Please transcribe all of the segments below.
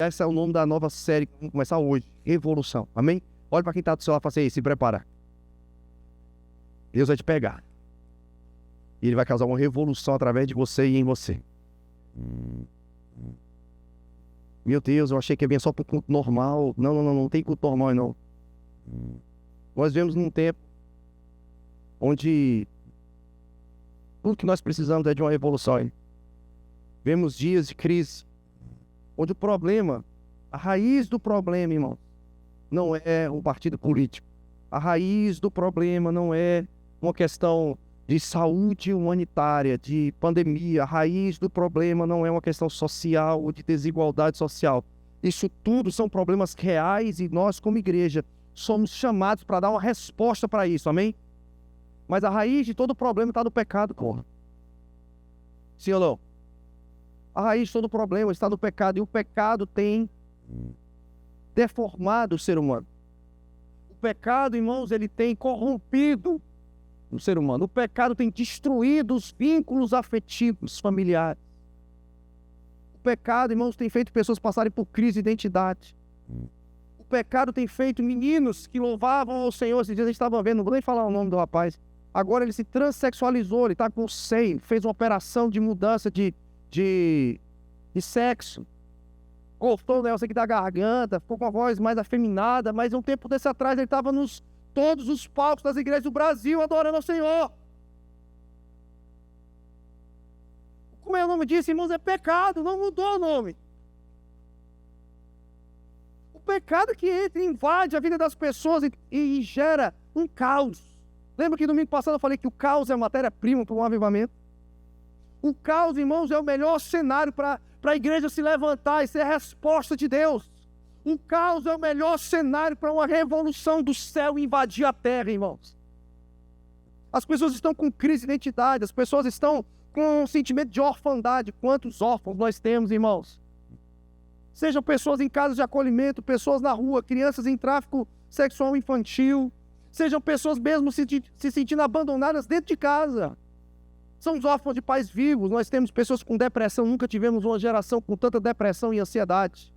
Esse é o nome da nova série que vamos começar hoje. Revolução. Amém? Olha para quem está do seu lado e fala assim, se prepara. Deus vai te pegar. E Ele vai causar uma revolução através de você e em você. Meu Deus, eu achei que ia vir só para o culto normal. Não tem culto normal, não. Nós vivemos num tempo onde tudo que nós precisamos é de uma revolução. Hein? Vemos dias de crise, onde o problema, a raiz do problema, irmão, não é um partido político. A raiz do problema não é uma questão de saúde humanitária, de pandemia. A raiz do problema não é uma questão social ou de desigualdade social. Isso tudo são problemas reais e nós, como igreja, somos chamados para dar uma resposta para isso, amém? Mas a raiz de todo problema está no pecado, porra. Sim ou não? A raiz de todo problema está no pecado, e o pecado tem deformado o ser humano. O pecado, irmãos, ele tem corrompido o ser humano. O pecado tem destruído os vínculos afetivos familiares. O pecado, irmãos, tem feito pessoas passarem por crise de identidade. O pecado tem feito meninos que louvavam ao Senhor. Esses dias a gente estava vendo, não vou nem falar o nome do rapaz. Agora ele se transexualizou, ele está com seio, fez uma operação de mudança de sexo. Cortou o negócio aqui da garganta, ficou com a voz mais afeminada, mas um tempo desse atrás ele estava nos todos os palcos das igrejas do Brasil adorando ao Senhor. Como é o nome disso, irmãos? É pecado, não mudou o nome. O pecado que entra e invade a vida das pessoas e gera um caos. Lembra que domingo passado eu falei que o caos é a matéria-prima para um avivamento? O caos, irmãos, é o melhor cenário para a igreja se levantar e ser a resposta de Deus. O caos é o melhor cenário para uma revolução do céu invadir a terra, irmãos. As pessoas estão com crise de identidade, as pessoas estão com um sentimento de orfandade. Quantos órfãos nós temos, irmãos? Sejam pessoas em casas de acolhimento, pessoas na rua, crianças em tráfico sexual infantil, sejam pessoas mesmo se sentindo abandonadas dentro de casa. São os órfãos de pais vivos. Nós temos pessoas com depressão. Nunca tivemos uma geração com tanta depressão e ansiedade.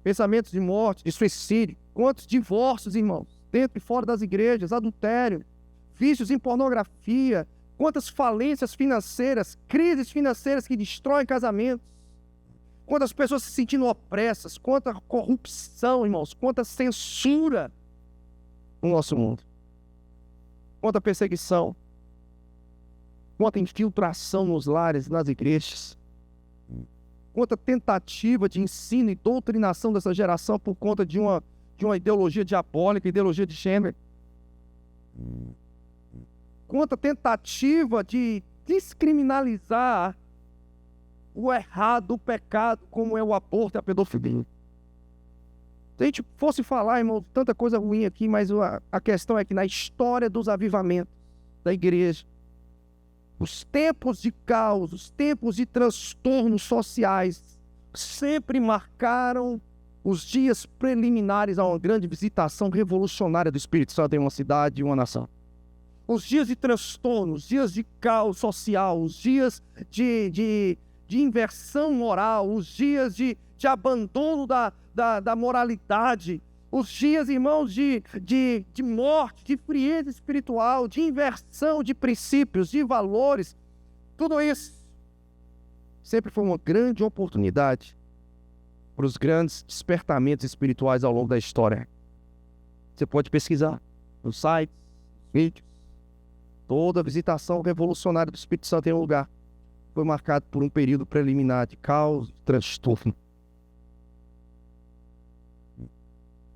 Pensamentos de morte, de suicídio. Quantos divórcios, irmãos? Dentro e fora das igrejas. Adultério. Vícios em pornografia. Quantas falências financeiras. Crises financeiras que destroem casamentos. Quantas pessoas se sentindo opressas. Quanta corrupção, irmãos. Quanta censura no nosso mundo. Quanta perseguição, quanta infiltração nos lares, nas igrejas, quanta tentativa de ensino e doutrinação dessa geração por conta de uma ideologia diabólica, ideologia de gênero. Quanta tentativa de descriminalizar o errado, o pecado, como é o aborto e a pedofilia. Se a gente fosse falar, irmão, tanta coisa ruim aqui, mas a questão é que na história dos avivamentos da igreja, os tempos de caos, os tempos de transtornos sociais sempre marcaram os dias preliminares a uma grande visitação revolucionária do Espírito Santo em uma cidade e uma nação. Os dias de transtorno, os dias de caos social, os dias de inversão moral, os dias de abandono da moralidade, os dias, irmãos, de morte, de frieza espiritual, de inversão de princípios, de valores, tudo isso sempre foi uma grande oportunidade para os grandes despertamentos espirituais ao longo da história. Você pode pesquisar nos sites, vídeos, toda a visitação revolucionária do Espírito Santo em um lugar foi marcado por um período preliminar de caos, de transtorno.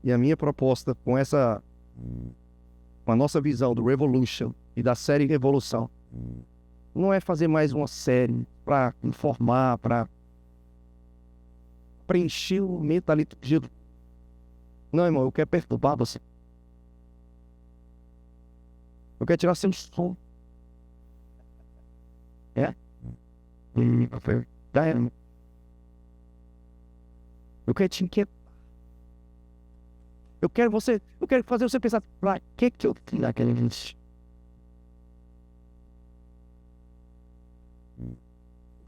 E a minha proposta com a nossa visão do Revolution e da série Revolução, não é fazer mais uma série para informar, para preencher o momento da liturgia. Não, irmão, eu quero perturbar você. Eu quero tirar seu som. Eu quero te inquietar. Eu quero fazer você pensar, pra que eu fiz aquele vídeo?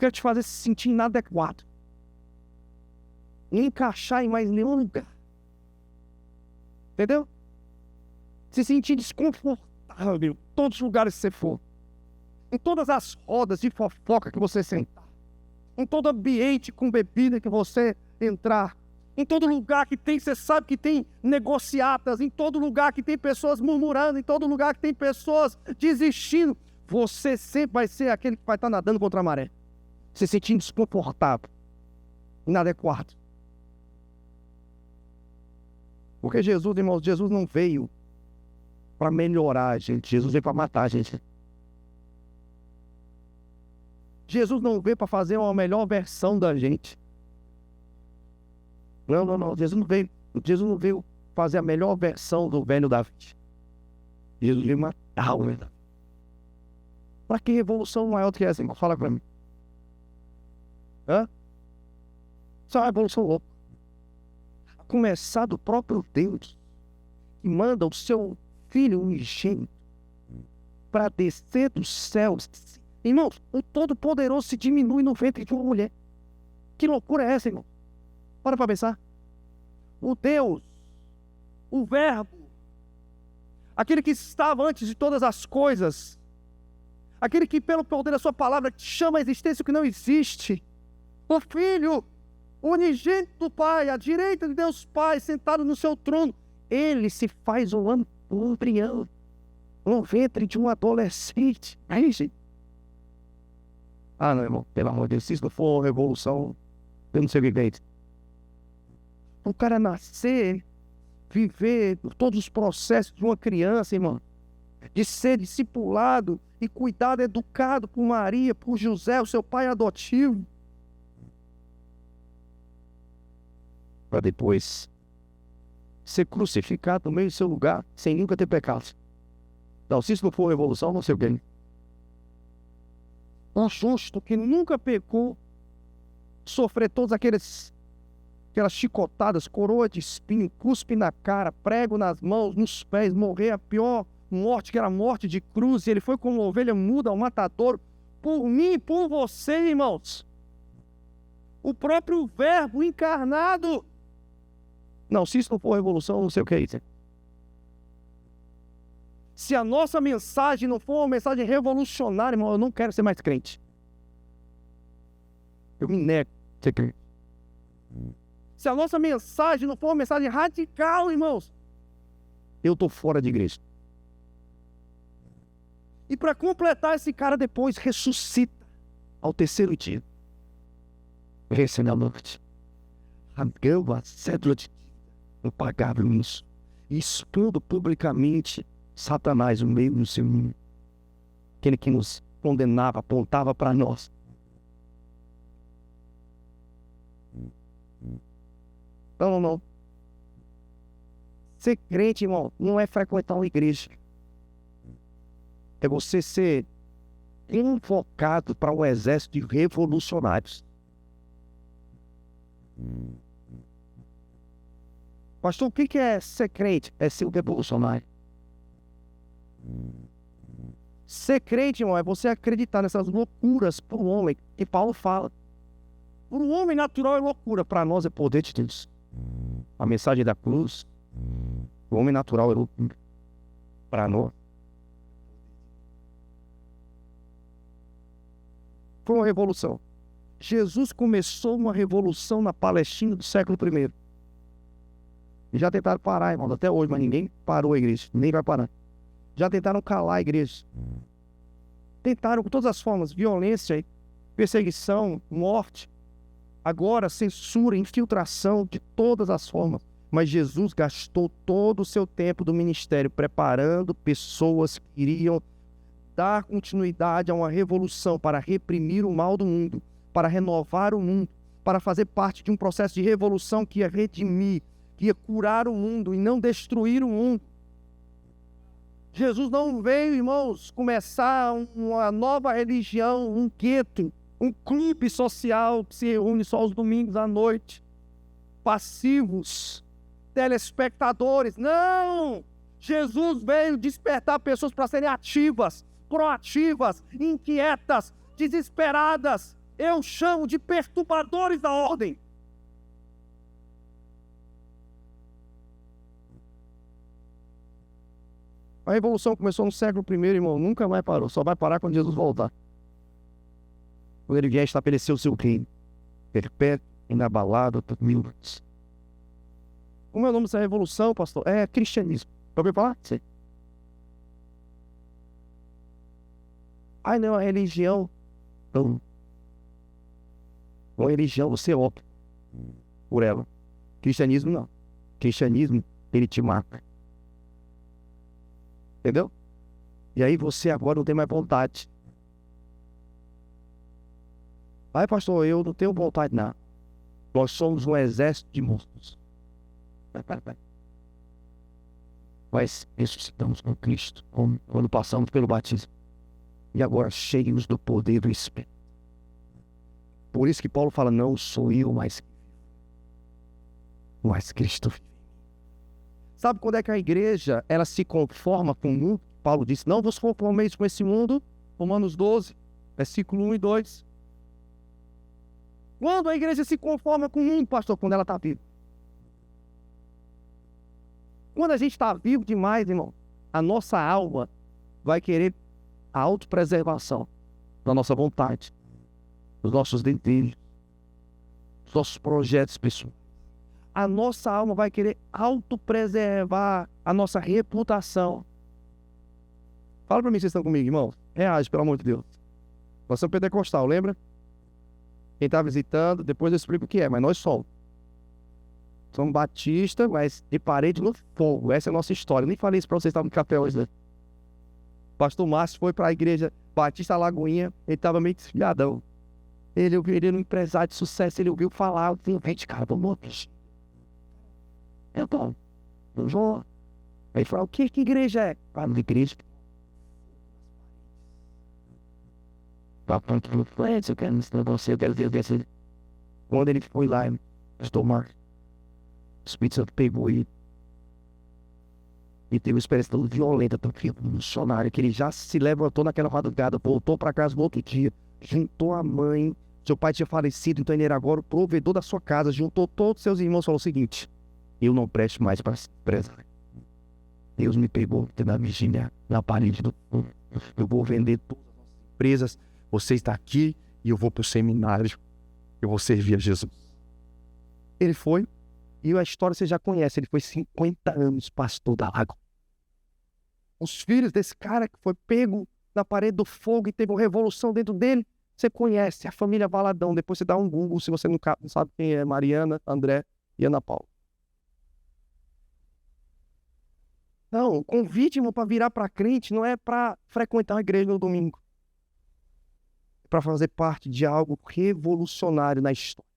quero te fazer se sentir inadequado. Nem encaixar em mais nenhum lugar. Entendeu? Se sentir desconfortável em todos os lugares que você for. Em todas as rodas de fofoca que você sentar. Em todo ambiente com bebida que você entrar. Em todo lugar que tem, você sabe que tem negociatas. Em todo lugar que tem pessoas murmurando. Em todo lugar que tem pessoas desistindo. Você sempre vai ser aquele que vai estar nadando contra a maré. Se sentindo desconfortável. Inadequado. Porque Jesus, irmãos, Jesus não veio para melhorar a gente. Jesus veio para matar a gente. Jesus não veio para fazer uma melhor versão da gente. Não. Jesus não veio fazer a melhor versão do velho Davi. Jesus veio matar o velho Davi. Para que revolução maior do que essa, irmão? Fala para mim. Isso é uma revolução louca. A começar do próprio Deus, que manda o seu Filho unigênito para descer dos céus. Irmãos, o Todo-Poderoso se diminui no ventre de uma mulher. Que loucura é essa, irmão? Para pensar. O Deus, o Verbo, aquele que estava antes de todas as coisas, aquele que pelo poder da sua palavra chama a existência o que não existe, o Filho, o unigênito do Pai, à direita de Deus Pai, sentado no seu trono, ele se faz um embrião no ventre de um adolescente. Aí, gente. Não, irmão, pelo amor de Deus, se isso não for uma revolução, eu não sei o que é isso. O cara nascer, viver todos os processos de uma criança, irmão, de ser discipulado e cuidado, educado por Maria, por José, o seu pai adotivo, para depois ser crucificado no meio do seu lugar, sem nunca ter pecado. Não, se isso não for uma revolução, não sei o que é. Um justo que nunca pecou, sofrer todas aquelas chicotadas, coroa de espinho, cuspe na cara, prego nas mãos, nos pés, morrer a pior morte, que era a morte de cruz, e ele foi como uma ovelha muda ao matadouro, por mim e por você, irmãos. O próprio Verbo encarnado. Não, se isso não for revolução, não sei o que é isso. Se a nossa mensagem não for uma mensagem revolucionária, irmão, eu não quero ser mais crente. Eu me nego a ser crente. Se a nossa mensagem não for uma mensagem radical, irmãos, eu estou fora de igreja. E para completar, esse cara depois ressuscita ao terceiro dia. Recém à noite. Rasgou a cédula de dívida. Não pagava isso. E expondo publicamente Satanás no meio do seu mundo. Aquele que nos condenava, apontava para nós. Não. Ser crente, irmão, não é frequentar uma igreja. É você ser invocado para um exército de revolucionários. Pastor, o que é ser crente? É ser um revolucionário. Ser crente, irmão, é você acreditar nessas loucuras para o homem, que Paulo fala. Para o homem natural é loucura, para nós é poder de Deus. A mensagem da cruz, o homem natural é loucura. Para nós. Foi uma revolução. Jesus começou uma revolução na Palestina do século I. E já tentaram parar, irmão, até hoje, mas ninguém parou a igreja. Nem vai parar. Já tentaram calar a igreja. Tentaram com todas as formas, violência, perseguição, morte. Agora, censura, infiltração de todas as formas. Mas Jesus gastou todo o seu tempo do ministério preparando pessoas que iriam dar continuidade a uma revolução para reprimir o mal do mundo, para renovar o mundo, para fazer parte de um processo de revolução que ia redimir, que ia curar o mundo e não destruir o mundo. Jesus não veio, irmãos, começar uma nova religião, um gueto, um clube social que se reúne só aos domingos à noite, passivos, telespectadores. Não! Jesus veio despertar pessoas para serem ativas, proativas, inquietas, desesperadas, eu chamo de perturbadores da ordem. A revolução começou no século I, irmão, nunca mais parou, só vai parar quando Jesus voltar. Quando ele vier estabelecer o seu reino, perpétuo, inabalado, por mil anos. Como é o nome dessa revolução, pastor? É cristianismo. Já ouviu falar? Sim. Ai, não, a religião. Não. Uma religião, você opta por ela. Cristianismo, não. Cristianismo, ele te mata. Entendeu? E aí você agora não tem mais vontade. Ai, pastor, eu não tenho vontade, não. Nós somos um exército de monstros. Mas ressuscitamos com Cristo quando passamos pelo batismo. E agora cheios do poder do Espírito. Por isso que Paulo fala, não sou eu, mas Cristo vive. Sabe quando é que a igreja ela se conforma com o mundo? Paulo disse, não vos conformeis com esse mundo. Romanos 12, versículo 1 e 2. Quando a igreja se conforma com o mundo, pastor? Quando ela está viva. Quando a gente está vivo demais, irmão, a nossa alma vai querer a autopreservação da nossa vontade, dos nossos desejos, dos nossos projetos pessoais. A nossa alma vai querer autopreservar a nossa reputação. Fala para mim se vocês estão comigo, irmão. Reage, pelo amor de Deus. Nós somos pentecostal, lembra? Quem está visitando, depois eu explico o que é, mas nós somos. Somos batistas, mas de parede no fogo. Essa é a nossa história. Eu nem falei isso para vocês que estavam no café hoje, né? Pastor Márcio foi para a igreja Batista Lagoinha, ele estava meio desfiadão. Ele era um empresário de sucesso, ele ouviu falar, eu falei, vende, cara, vamos bicho. Eu vou. Aí ele falou, que igreja é? Ah, uma igreja. Quando ele foi lá, pastor Márcio, o Espírito Santo pegou ele. E teve uma experiência tão violenta, tão revolucionária, que ele já se levantou naquela madrugada, voltou para casa no outro dia, juntou a mãe, seu pai tinha falecido, então ele era agora o provedor da sua casa, juntou todos os seus irmãos e falou o seguinte, eu não presto mais para essa empresa. Deus me pegou na Virgínia, na parede do fundo, eu vou vender todas as nossas empresas, você está aqui e eu vou para o seminário, eu vou servir a Jesus. Ele foi, e a história você já conhece, ele foi 50 anos pastor da Lagoa. Os filhos desse cara que foi pego na parede do fogo e teve uma revolução dentro dele, você conhece, a família Valadão. Depois você dá um Google se você não sabe quem é Mariana, André e Ana Paula. Não, o convite para virar para crente não é para frequentar a igreja no domingo. É para fazer parte de algo revolucionário na história.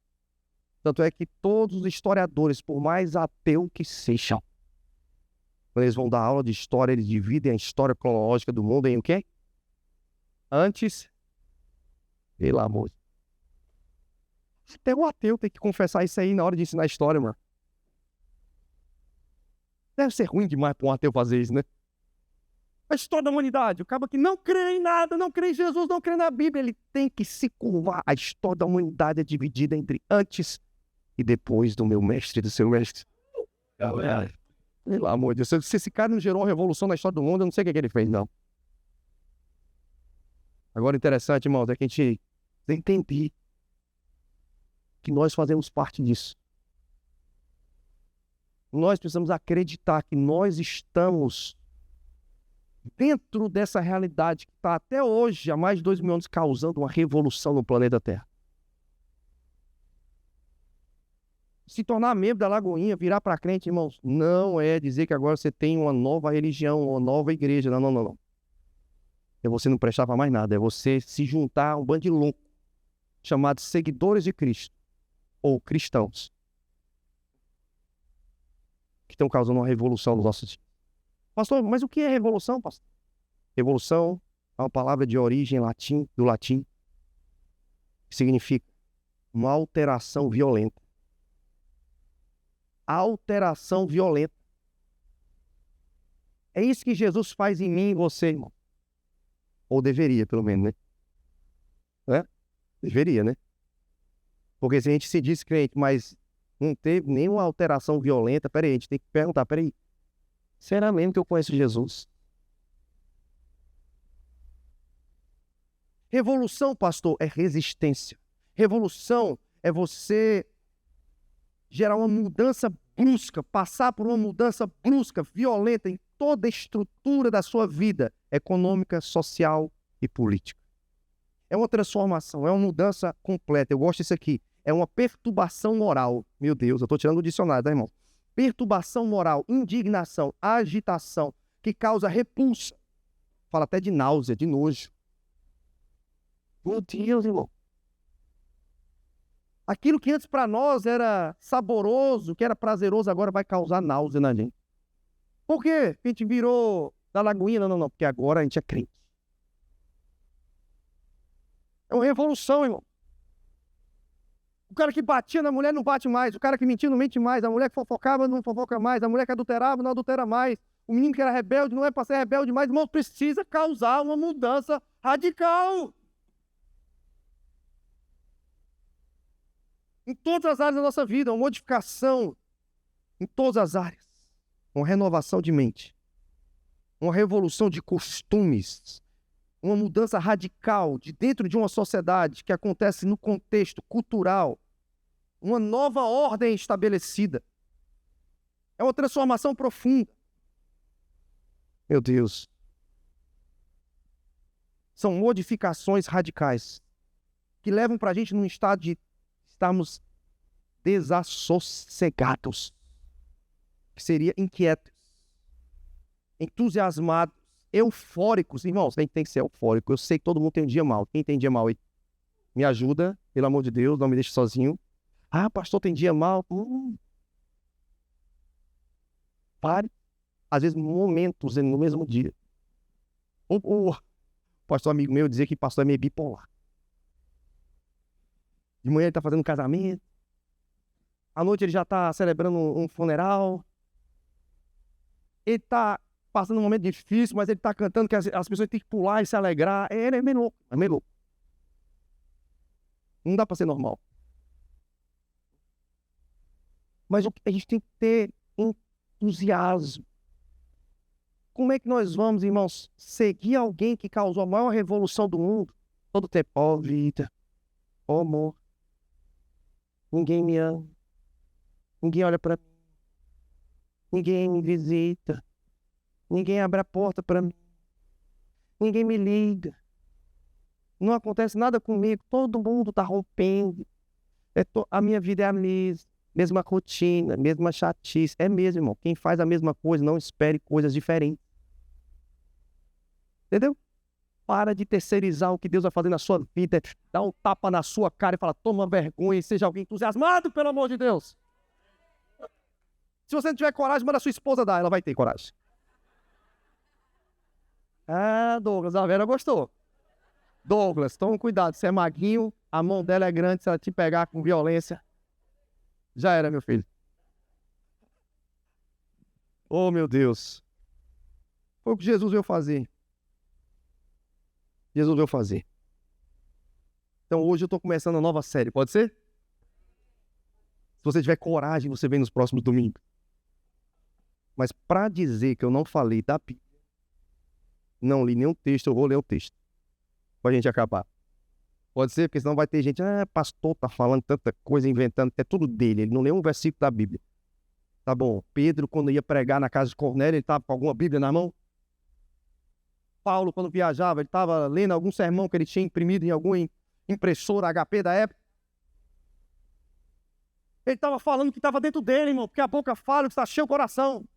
Tanto é que todos os historiadores, por mais ateu que sejam, quando eles vão dar aula de história, eles dividem a história cronológica do mundo em o quê? Antes, pelo amor. Até o ateu tem que confessar isso aí na hora de ensinar história, mano. Deve ser ruim demais para um ateu fazer isso, né? A história da humanidade, o cara que não crê em nada, não crê em Jesus, não crê na Bíblia, ele tem que se curvar. A história da humanidade é dividida entre antes e depois do meu mestre e do seu mestre. Pelo amor de Deus, se esse cara não gerou uma revolução na história do mundo, eu não sei o que ele fez, não. Agora, interessante, irmãos, é que a gente entender que nós fazemos parte disso. Nós precisamos acreditar que nós estamos dentro dessa realidade que está até hoje, há mais de 2 mil anos, causando uma revolução no planeta Terra. Se tornar membro da Lagoinha, virar para crente, irmãos, não é dizer que agora você tem uma nova religião, uma nova igreja. Não, não, não, não. É você não prestar para mais nada. É você se juntar a um bando de louco, chamados seguidores de Cristo, ou cristãos, que estão causando uma revolução nos nossos dias. Pastor, mas o que é revolução, pastor? Revolução é uma palavra de origem do latim, que significa uma alteração violenta. Alteração violenta. É isso que Jesus faz em mim e em você, irmão. Ou deveria, pelo menos, né? Deveria, né? Porque se a gente se diz crente, mas não teve nenhuma alteração violenta, peraí, a gente tem que perguntar, peraí, será mesmo que eu conheço Jesus? Revolução, pastor, é resistência. Revolução é você gerar uma mudança brusca, passar por uma mudança brusca, violenta em toda a estrutura da sua vida econômica, social e política. É uma transformação, é uma mudança completa. Eu gosto disso aqui. É uma perturbação moral. Meu Deus, eu estou tirando do dicionário, tá, irmão? Perturbação moral, indignação, agitação, que causa repulsa. Fala até de náusea, de nojo. Meu Deus, irmão. Aquilo que antes para nós era saboroso, que era prazeroso, agora vai causar náusea na gente. Por quê? A gente virou da lagoinha? Não. Porque agora a gente é crente. É uma revolução, irmão. O cara que batia na mulher não bate mais. O cara que mentia não mente mais. A mulher que fofocava não fofoca mais. A mulher que adulterava não adultera mais. O menino que era rebelde não é para ser rebelde mais. Irmão, precisa causar uma mudança radical. Em todas as áreas da nossa vida, uma modificação em todas as áreas. Uma renovação de mente. Uma revolução de costumes. Uma mudança radical de dentro de uma sociedade que acontece no contexto cultural. Uma nova ordem estabelecida. É uma transformação profunda. Meu Deus. São modificações radicais que levam para a gente num estado de estarmos desassossegados, que seria inquietos, entusiasmados, eufóricos. Irmãos, a gente tem que ser eufórico. Eu sei que todo mundo tem um dia mal. Quem tem dia mal aí? Me ajuda, pelo amor de Deus, não me deixe sozinho. Ah, pastor, tem dia mal. Pare. Às vezes, momentos no mesmo dia. O pastor amigo meu dizia que pastor é meio bipolar. De manhã ele está fazendo um casamento. À noite ele já está celebrando um funeral. Ele está passando um momento difícil, mas ele está cantando que as pessoas têm que pular e se alegrar. Ele é meio louco. É meio louco. Não dá para ser normal. Mas a gente tem que ter entusiasmo. Como é que nós vamos, irmãos, seguir alguém que causou a maior revolução do mundo? Todo tempo, ó vida, ó amor, ninguém me ama, ninguém olha para mim, ninguém me visita, ninguém abre a porta para mim, ninguém me liga, não acontece nada comigo, todo mundo está rompendo, a minha vida é a mesma rotina, mesma chatice. É mesmo, irmão. Quem faz a mesma coisa, não espere coisas diferentes. Entendeu? Para de terceirizar o que Deus vai fazer na sua vida. Dá um tapa na sua cara e fala, toma vergonha e seja alguém entusiasmado, pelo amor de Deus. Se você não tiver coragem, manda a sua esposa dar. Ela vai ter coragem. Ah, Douglas, a Vera gostou. Douglas, toma cuidado. Você é maguinho, a mão dela é grande. Se ela te pegar com violência, já era, meu filho. Oh, meu Deus. Foi o que Jesus veio fazer. Jesus veio fazer. Então hoje eu estou começando uma nova série, pode ser? Se você tiver coragem, você vem nos próximos domingos. Mas para dizer que eu não falei da Bíblia, não li nenhum texto, eu vou ler o texto. Para a gente acabar. Pode ser? Porque senão vai ter gente, pastor tá falando tanta coisa, inventando, é tudo dele. Ele não leu um versículo da Bíblia. Tá bom, Pedro, quando ia pregar na casa de Cornélio, ele estava com alguma Bíblia na mão? Paulo, quando viajava, ele estava lendo algum sermão que ele tinha imprimido em alguma impressora HP da época? Ele estava falando que estava dentro dele, irmão, porque a boca fala que está cheio o coração.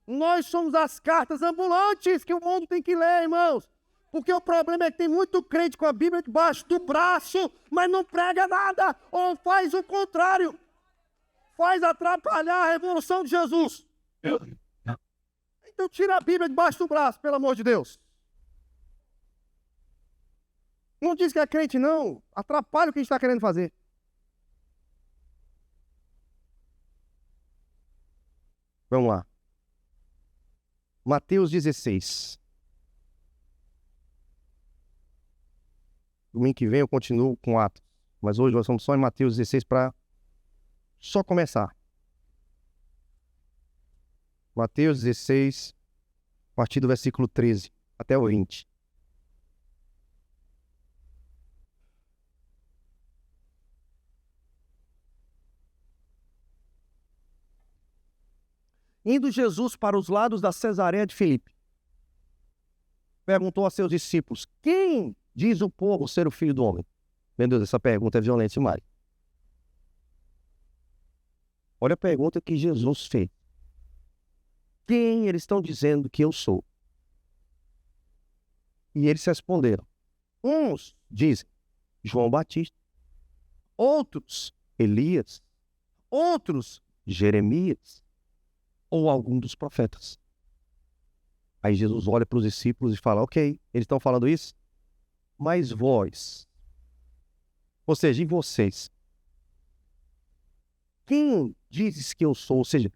Nós somos as cartas ambulantes que o mundo tem que ler, irmãos. Porque o problema é que tem muito crente com a Bíblia debaixo do braço, mas não prega nada, ou faz o contrário. Faz atrapalhar a revolução de Jesus. Então tira a Bíblia debaixo do braço, pelo amor de Deus. Não diz que é crente, não. Atrapalha o que a gente está querendo fazer. Vamos lá. Mateus 16. Domingo que vem eu continuo com Atos. Mas hoje nós estamos só em Mateus 16 para só começar. Mateus 16, a partir do versículo 13 até o 20. Indo Jesus para os lados da Cesareia de Filipe, perguntou a seus discípulos: quem diz o povo ser o Filho do Homem? Meu Deus, essa pergunta é violenta demais. Olha a pergunta que Jesus fez. Quem eles estão dizendo que eu sou? E eles responderam. Uns dizem João Batista, outros Elias, outros Jeremias, ou algum dos profetas. Aí Jesus olha para os discípulos e fala, ok, eles estão falando isso, mas vós, ou seja, e vocês, quem dizes que eu sou? Ou seja,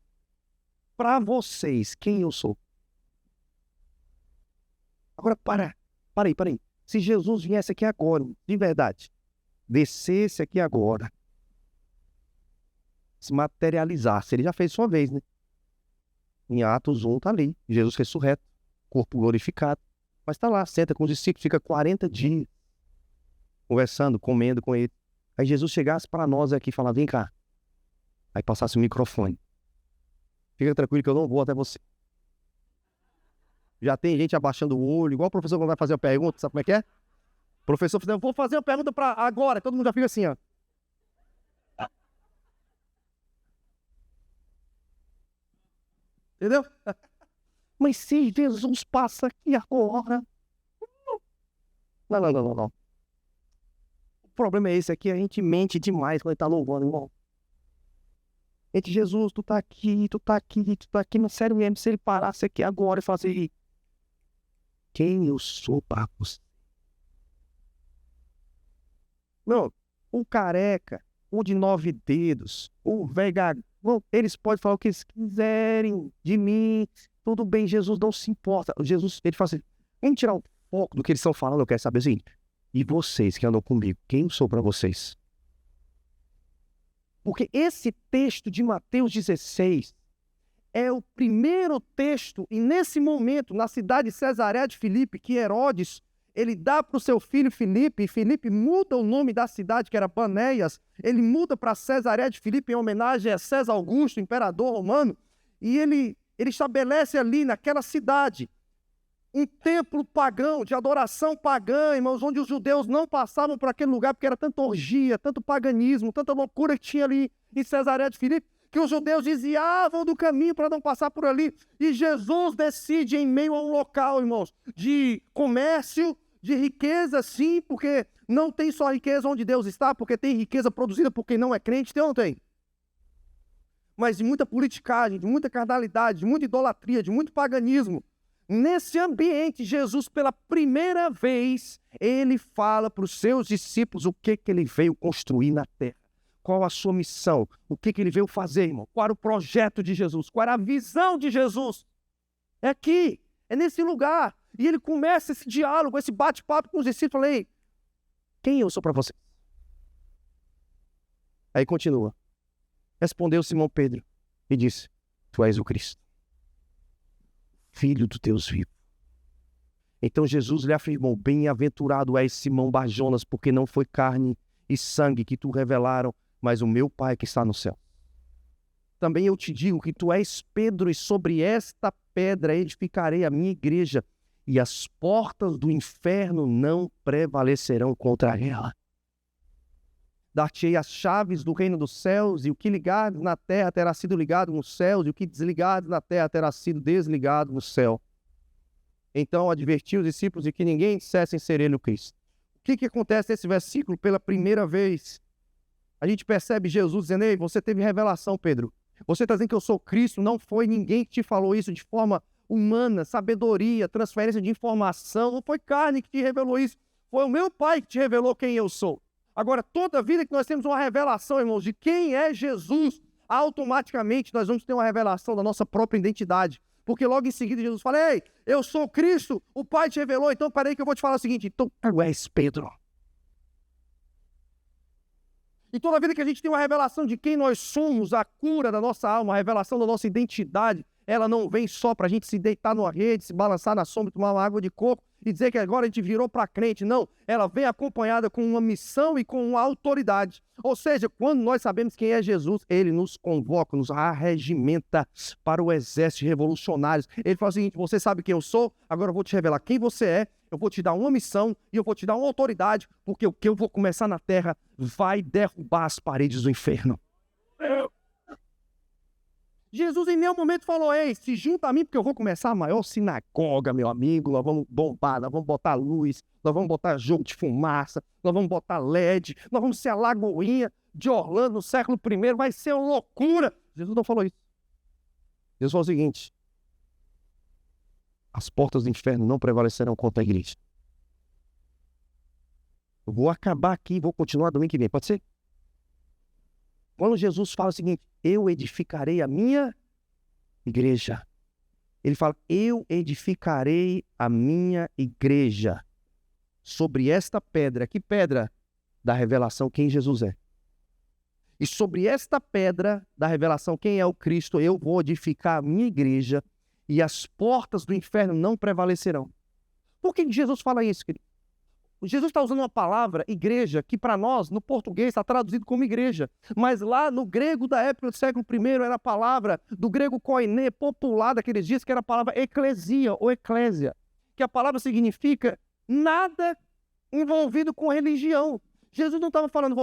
para vocês, quem eu sou? Agora, para aí. Se Jesus viesse aqui agora, de verdade, descesse aqui agora, se materializasse, ele já fez isso uma vez, né? Em Atos 1 está ali, Jesus ressurreto, corpo glorificado, mas está lá, senta com os discípulos, fica 40 dias, conversando, comendo com ele. Aí Jesus chegasse para nós aqui e falasse, vem cá, aí passasse o microfone. Fica tranquilo que eu não vou até você. Já tem gente abaixando o olho, igual o professor quando vai fazer a pergunta, sabe como é que é? O professor fala, vou fazer uma pergunta para agora, todo mundo já fica assim, ó. Entendeu? Mas se Jesus passa aqui agora... Não. O problema é esse aqui, a gente mente demais quando ele está louvando, irmão. Gente, Jesus, tu tá aqui, mas sério mesmo, se ele parasse aqui agora e falasse, quem eu sou para você? Não, o careca, o de 9 dedos, o velho, eles podem falar o que eles quiserem de mim, tudo bem, Jesus não se importa. Jesus, ele fala assim, vamos tirar o foco do que eles estão falando, eu quero saber assim, e vocês que andam comigo, quem eu sou para vocês? Porque esse texto de Mateus 16 é o primeiro texto, e nesse momento, na cidade de Cesareia de Filipe, que Herodes, ele dá para o seu filho Filipe, e Filipe muda o nome da cidade, que era Panéias, ele muda para Cesareia de Filipe em homenagem a César Augusto, imperador romano, e ele estabelece ali naquela cidade um templo pagão, de adoração pagã, irmãos, onde os judeus não passavam por aquele lugar, porque era tanta orgia, tanto paganismo, tanta loucura que tinha ali em Cesareia de Filipe, que os judeus desviavam do caminho para não passar por ali. E Jesus decide em meio a um local, irmãos, de comércio, de riqueza, sim, porque não tem só riqueza onde Deus está, porque tem riqueza produzida por quem não é crente, tem ou não tem? Mas de muita politicagem, de muita carnalidade, de muita idolatria, de muito paganismo. Nesse ambiente, Jesus, pela primeira vez, ele fala para os seus discípulos o que ele veio construir na terra. Qual a sua missão? O que ele veio fazer, irmão? Qual era o projeto de Jesus? Qual era a visão de Jesus? É aqui, é nesse lugar. E ele começa esse diálogo, esse bate-papo com os discípulos. Falei, quem eu sou para você? Aí continua. Respondeu Simão Pedro e disse, tu és o Cristo, Filho do Deus vivo. Então Jesus lhe afirmou, bem-aventurado és Simão Barjonas, porque não foi carne e sangue que tu revelaram, mas o meu Pai que está no céu. Também eu te digo que tu és Pedro, e sobre esta pedra edificarei a minha igreja, e as portas do inferno não prevalecerão contra ela. Dar-te-ei as chaves do reino dos céus, e o que ligares na terra terá sido ligado nos céus, e o que desligares na terra terá sido desligado no céu. Então advertiu os discípulos de que ninguém dissessem ser ele o Cristo. O que acontece nesse versículo? Pela primeira vez, a gente percebe Jesus dizendo, ei, você teve revelação, Pedro. Você está dizendo que eu sou Cristo, não foi ninguém que te falou isso de forma humana, sabedoria, transferência de informação, não foi carne que te revelou isso, foi o meu Pai que te revelou quem eu sou. Agora, toda vida que nós temos uma revelação, irmãos, de quem é Jesus, automaticamente nós vamos ter uma revelação da nossa própria identidade. Porque logo em seguida Jesus fala, ei, eu sou Cristo, o Pai te revelou, então peraí que eu vou te falar o seguinte, então tu és Pedro. E toda vida que a gente tem uma revelação de quem nós somos, a cura da nossa alma, a revelação da nossa identidade, ela não vem só para a gente se deitar numa rede, se balançar na sombra, tomar uma água de coco e dizer que agora a gente virou para crente. Não, ela vem acompanhada com uma missão e com uma autoridade. Ou seja, quando nós sabemos quem é Jesus, ele nos convoca, nos arregimenta para o exército de revolucionários. Ele fala o seguinte: você sabe quem eu sou? Agora eu vou te revelar quem você é. Eu vou te dar uma missão e eu vou te dar uma autoridade, porque o que eu vou começar na terra vai derrubar as paredes do inferno. Jesus em nenhum momento falou: ei, se junta a mim, porque eu vou começar a maior sinagoga, meu amigo. Nós vamos bombar, nós vamos botar luz, nós vamos botar jogo de fumaça, nós vamos botar LED, nós vamos ser a Lagoinha de Orlando no século I, vai ser uma loucura. Jesus não falou isso. Jesus falou o seguinte: as portas do inferno não prevalecerão contra a igreja. Eu vou acabar aqui e vou continuar domingo que vem, pode ser? Quando Jesus fala o seguinte: eu edificarei a minha igreja. Ele fala: eu edificarei a minha igreja sobre esta pedra. Que pedra? Da revelação quem Jesus é. E sobre esta pedra da revelação quem é o Cristo, eu vou edificar a minha igreja e as portas do inferno não prevalecerão. Por que Jesus fala isso, querido? Jesus está usando uma palavra, igreja, que para nós, no português, está traduzido como igreja. Mas lá no grego da época do século I, era a palavra do grego koiné, popular daqueles dias, que era a palavra eclesia ou eclésia. Que a palavra significa nada envolvido com religião. Jesus não estava falando: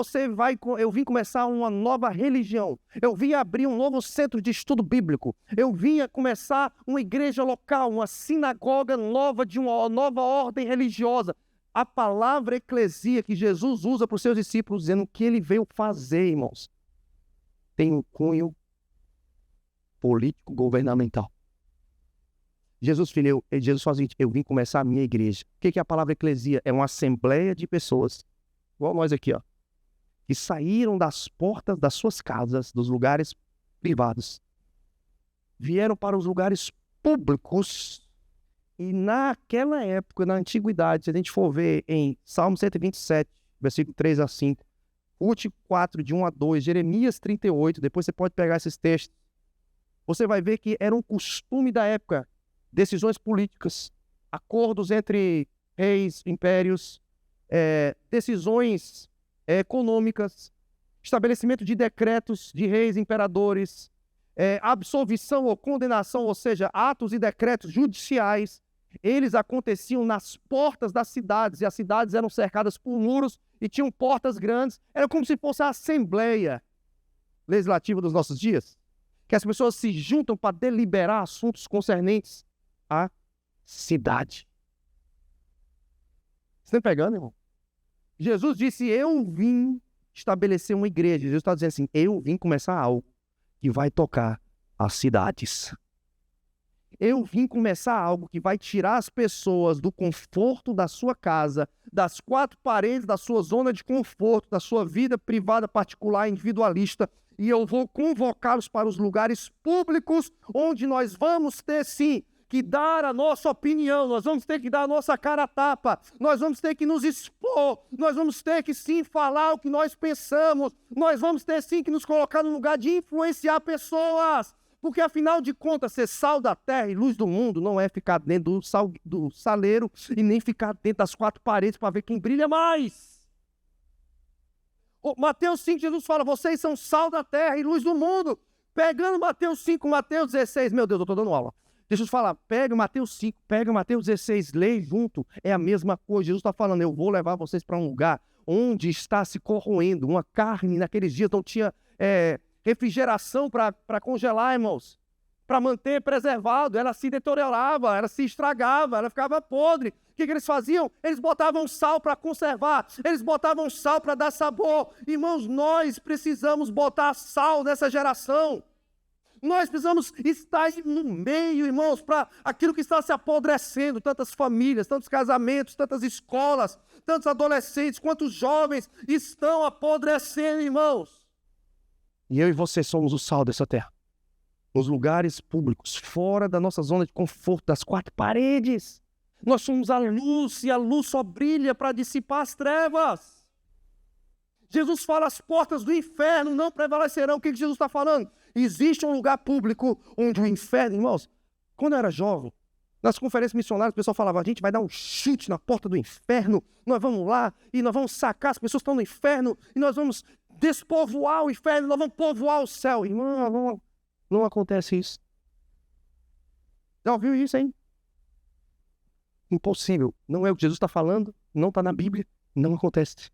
eu vim começar uma nova religião. Eu vim abrir um novo centro de estudo bíblico. Eu vim começar uma igreja local, uma sinagoga nova de uma nova ordem religiosa. A palavra eclesia que Jesus usa para os seus discípulos, dizendo o que ele veio fazer, irmãos, tem um cunho político-governamental. Jesus fala o seguinte: eu vim começar a minha igreja. O que é a palavra eclesia? É uma assembleia de pessoas, igual nós aqui, ó, que saíram das portas das suas casas, dos lugares privados, vieram para os lugares públicos. E naquela época, na antiguidade, se a gente for ver em Salmo 127, versículo 3 a 5, Ruth 4, de 1 a 2, Jeremias 38, depois você pode pegar esses textos, você vai ver que era um costume da época, decisões políticas, acordos entre reis, impérios, decisões econômicas, estabelecimento de decretos de reis, imperadores, absolvição ou condenação, ou seja, atos e decretos judiciais. Eles aconteciam nas portas das cidades, e as cidades eram cercadas por muros e tinham portas grandes. Era como se fosse a assembleia legislativa dos nossos dias, que as pessoas se juntam para deliberar assuntos concernentes à cidade. Você está pegando, irmão? Jesus disse: eu vim estabelecer uma igreja. Jesus está dizendo assim: eu vim começar algo que vai tocar as cidades. Eu vim começar algo que vai tirar as pessoas do conforto da sua casa, das quatro paredes da sua zona de conforto, da sua vida privada, particular, individualista, e eu vou convocá-los para os lugares públicos, onde nós vamos ter, sim, que dar a nossa opinião, nós vamos ter que dar a nossa cara a tapa, nós vamos ter que nos expor, nós vamos ter que, sim, falar o que nós pensamos, nós vamos ter, sim, que nos colocar no lugar de influenciar pessoas. Porque, afinal de contas, ser sal da terra e luz do mundo não é ficar dentro do saleiro e nem ficar dentro das quatro paredes para ver quem brilha mais. Mateus 5, Jesus fala: vocês são sal da terra e luz do mundo. Pegando Mateus 5, Mateus 16, meu Deus, eu estou dando aula. Deixa eu te falar, pega Mateus 5, pega Mateus 16, lê junto, é a mesma coisa. Jesus está falando: eu vou levar vocês para um lugar onde está se corroendo. Uma carne, naqueles dias não tinha refrigeração para congelar, irmãos, para manter preservado. Ela se deteriorava, ela se estragava, ela ficava podre. O que eles faziam? Eles botavam sal para conservar, eles botavam sal para dar sabor. Irmãos, nós precisamos botar sal nessa geração. Nós precisamos estar no meio, irmãos, para aquilo que está se apodrecendo. Tantas famílias, tantos casamentos, tantas escolas, tantos adolescentes, quantos jovens estão apodrecendo, irmãos. E eu e você somos o sal dessa terra. Nos lugares públicos, fora da nossa zona de conforto, das quatro paredes. Nós somos a luz, e a luz só brilha para dissipar as trevas. Jesus fala, as portas do inferno não prevalecerão. O que Jesus está falando? Existe um lugar público onde o inferno, irmãos, quando eu era jovem, nas conferências missionárias, o pessoal falava, a gente vai dar um chute na porta do inferno, nós vamos lá e nós vamos sacar as pessoas que estão no inferno e nós vamos despovoar o inferno, nós vamos povoar o céu. Irmão, não acontece isso. Já ouviu isso, hein? Impossível. Não é o que Jesus está falando, não está na Bíblia, não acontece.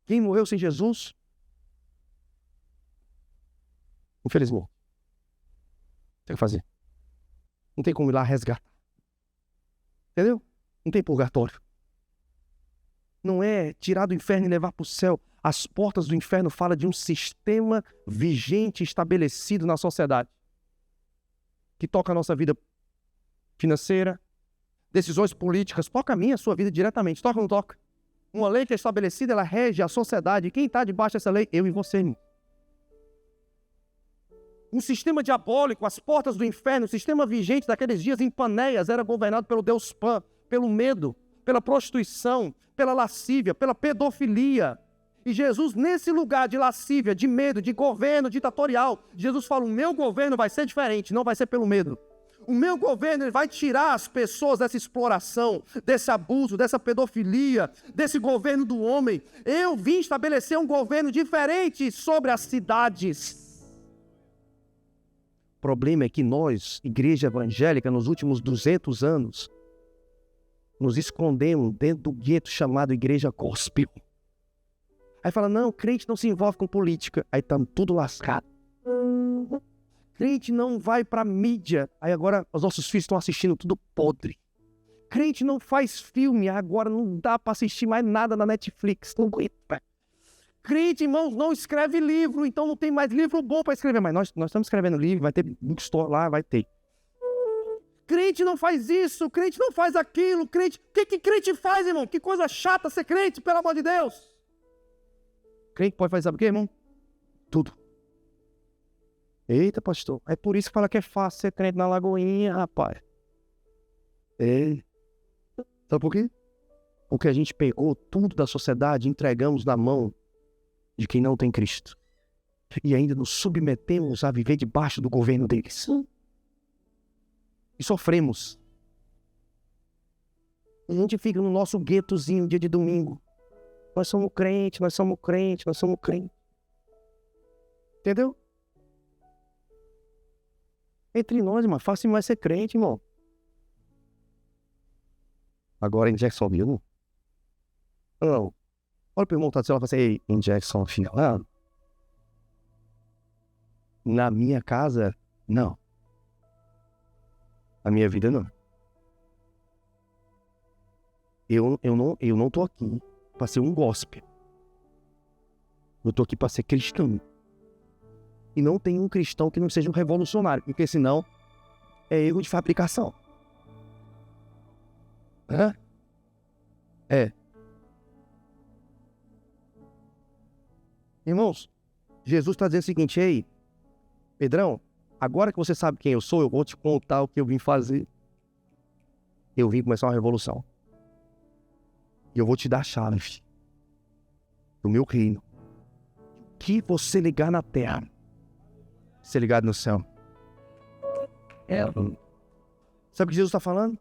Quem morreu sem Jesus? Infelizmente. Tem que fazer. Não tem como ir lá resgatar. Entendeu? Não tem purgatório. Não é tirar do inferno e levar para o céu. As portas do inferno falam de um sistema vigente estabelecido na sociedade. Que toca a nossa vida financeira, decisões políticas, toca a minha, a sua vida diretamente. Toca ou não toca? Uma lei que é estabelecida, ela rege a sociedade. Quem está debaixo dessa lei? Eu e você, irmão. Um sistema diabólico, as portas do inferno, o sistema vigente daqueles dias em Panéias era governado pelo deus Pan, pelo medo, pela prostituição, pela lascívia, pela pedofilia. E Jesus, nesse lugar de lascívia, de medo, de governo ditatorial, Jesus fala, o meu governo vai ser diferente, não vai ser pelo medo. O meu governo ele vai tirar as pessoas dessa exploração, desse abuso, dessa pedofilia, desse governo do homem. Eu vim estabelecer um governo diferente sobre as cidades. O problema é que nós, igreja evangélica, nos últimos 200 anos, nos escondemos dentro do gueto chamado igreja gospel. Aí fala, não, crente não se envolve com política. Aí estamos tudo lascado. Crente não vai para mídia. Aí agora os nossos filhos estão assistindo tudo podre. Crente não faz filme. Agora não dá para assistir mais nada na Netflix. Não aguenta. Crente, irmãos, não escreve livro. Então não tem mais livro bom para escrever. Mas nós estamos escrevendo livro. Vai ter bookstore lá, vai ter. Crente não faz isso. Crente não faz aquilo. Crente... O que crente faz, irmão? Que coisa chata ser crente, pelo amor de Deus. Crente pode fazer sabe o quê, irmão? Tudo. Eita, pastor. É por isso que fala que é fácil ser crente na Lagoinha, rapaz. É. Sabe por quê? Porque a gente pegou tudo da sociedade e entregamos na mão de quem não tem Cristo. E ainda nos submetemos a viver debaixo do governo deles. E sofremos. A gente fica no nosso guetozinho dia de domingo. Nós somos crentes, nós somos crentes, nós somos crentes. Entendeu? Entre nós, irmão, fácil demais ser crente, irmão. Agora em Jacksonville, não. Olha pro irmão, tá dizendo, ei, em Jacksonville, não. Na minha casa, não. Na minha vida, não. Eu não tô aqui para ser um gospel. Eu tô aqui para ser cristão. E não tem um cristão que não seja um revolucionário, porque senão é erro de fabricação. Hã? É. Irmãos, Jesus está dizendo o seguinte, ei, Pedrão, agora que você sabe quem eu sou, eu vou te contar o que eu vim fazer. Eu vim começar uma revolução. E eu vou te dar a chave do meu reino. O que você ligar na terra, ser ligado no céu. Sabe o que Jesus está falando?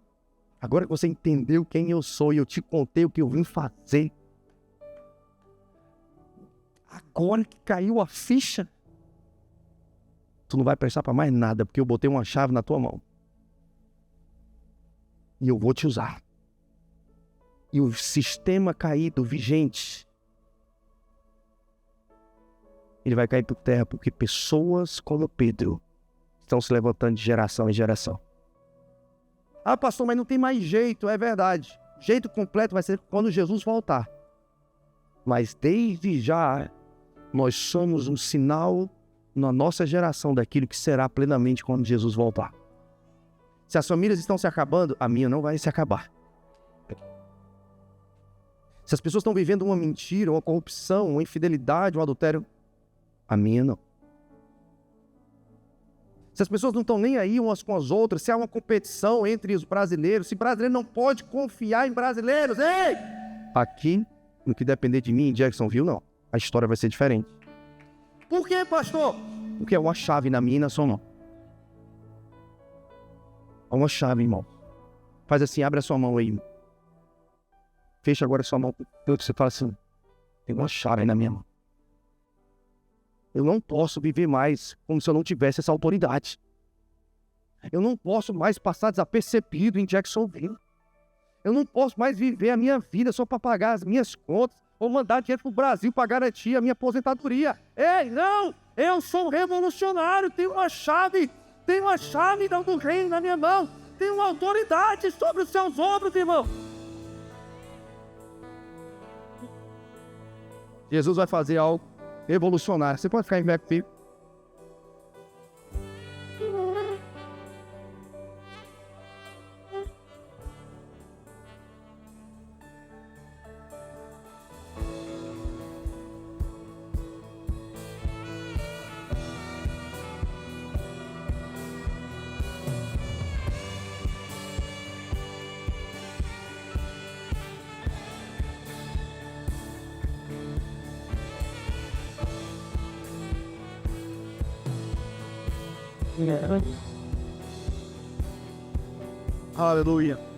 Agora que você entendeu quem eu sou e eu te contei o que eu vim fazer. Agora que caiu a ficha, tu não vai prestar para mais nada, porque eu botei uma chave na tua mão. E eu vou te usar. E o sistema caído, vigente, ele vai cair por terra, porque pessoas como Pedro estão se levantando de geração em geração. Ah, pastor, mas não tem mais jeito, é verdade. O jeito completo vai ser quando Jesus voltar. Mas desde já, nós somos um sinal na nossa geração daquilo que será plenamente quando Jesus voltar. Se as famílias estão se acabando, a minha não vai se acabar. Se as pessoas estão vivendo uma mentira, uma corrupção, uma infidelidade, um adultério, a minha não. Se as pessoas não estão nem aí umas com as outras, se há uma competição entre os brasileiros, se brasileiro não pode confiar em brasileiros, ei! Aqui no que depender de mim em Jacksonville, não. A história vai ser diferente. Por quê, pastor? Porque é uma chave na minha e na sua mão. É uma chave, irmão. Faz assim, abre a sua mão aí. Fecha agora a sua mão. Você fala assim, tem uma chave aí na minha mão. Eu não posso viver mais como se eu não tivesse essa autoridade. Eu não posso mais passar desapercebido em Jacksonville. Eu não posso mais viver a minha vida só para pagar as minhas contas ou mandar dinheiro para o Brasil para garantir a minha aposentadoria. Ei, não! Eu sou um revolucionário, tenho uma chave do reino na minha mão. Tenho uma autoridade sobre os seus ombros, irmão. Jesus vai fazer algo revolucionário. Você pode ficar em pé comigo? Aleluia.